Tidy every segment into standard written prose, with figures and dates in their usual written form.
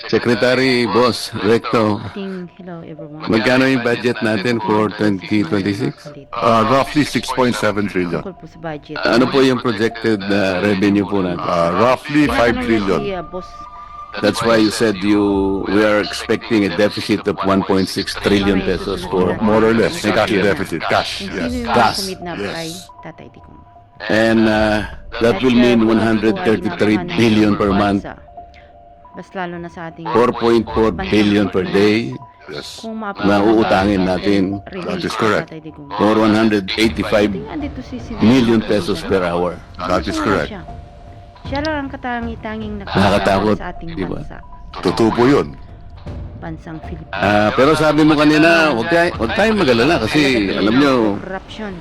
Secretary Boss Recto, Hello everyone. magkano yung budget natin for 2026? Roughly 6.7 trillion. Tungkol po sa budget. Ano po yung projected revenue po natin? Roughly 5 Tinatanong niya trillion. si Boss. That's why you said we are expecting a deficit of 1.6 trillion pesos for More or less, next cash year. deficit. Cash, Kung sino yes. yung Gas. sumit na Yes. ay Tatay Digong. And that will mean 133 billion per month, Bas lalo na sa ating 4.4 billion per day, Yes. kung na uutangin natin. That is correct. or 185 million pesos per hour. That is correct. Siya lang ang katangi-tanging Nakakatakot, sa ating di ba? bansa. Totoo po yun. Bansang Pilipinas. Pero sabi mo kanina, huwag tayong mag-alala kasi alam nyo, Corruption.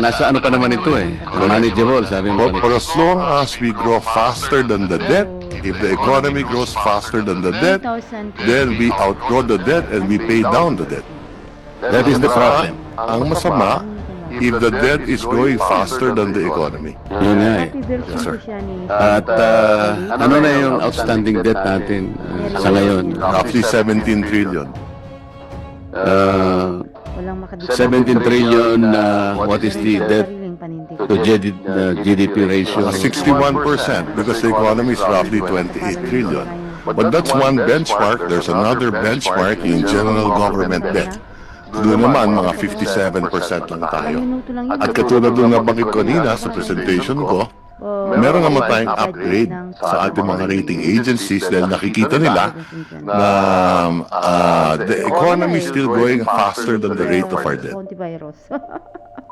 nasa ano pa naman ito manageable, sabi mo But kanina. for as long as we grow faster than the debt, if the economy grows faster than the debt, then we outgrow the debt and we pay down the debt. That is the problem. Ang masama, if the debt is growing faster than the economy. Yun nga eh. Happy version sir. po siya ni At ano na yung outstanding debt natin sa ngayon? Roughly 17 trillion. walang makadikit. 17 trillion, what is the debt to GDP ratio? 61% because the economy is roughly 28 trillion. But that's one benchmark. There's another benchmark in general government debt. Doon naman, mga 57% lang tayo. At katulad ng nabanggit ko kanina sa presentation ko, meron naman tayong upgrade sa ating mga rating agencies dahil nakikita nila na the economy is still growing faster than the rate of our debt. Virus.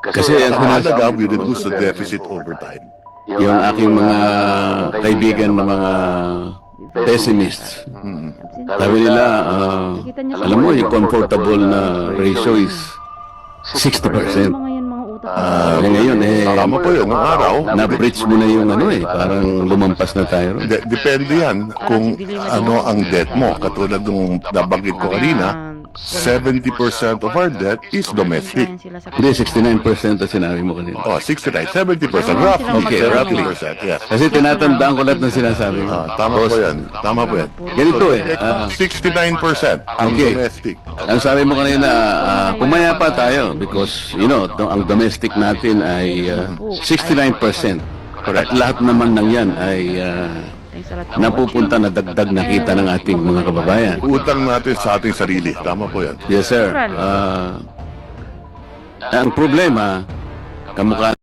Kasi ang Mahalaga, we reduce the deficit over time. yung aking mga kaibigan na mga pessimists, sabi nila, alam mo, yung comfortable na ratio is 60%. Mga yan, mga utak. Ngayon, Tama po yun, ng araw. na-breach mo na yung parang lumampas na tayo. Depende yan kung ano ang debt mo. Katulad nung nabanggit ko kanina, 70% of our debt is domestic. Hindi, 69% na sinabi mo kanina. Oh, 69, 70%. Roughly. Okay, roughly. 70%, yes. Kasi tinatandaan ko lahat ng sinasabi mo. Tama po yan. Tama po yan. Ganito 69% ang Okay. domestic. Ang sabi mo kanina, pumayapa tayo because, ang domestic natin ay 69%. At lahat naman ng yan ay napupunta na dagdag na kita ng ating mga kababayan. Utang natin sa ating sarili. Tama po yan. Yes, sir. Ang problema, kamukha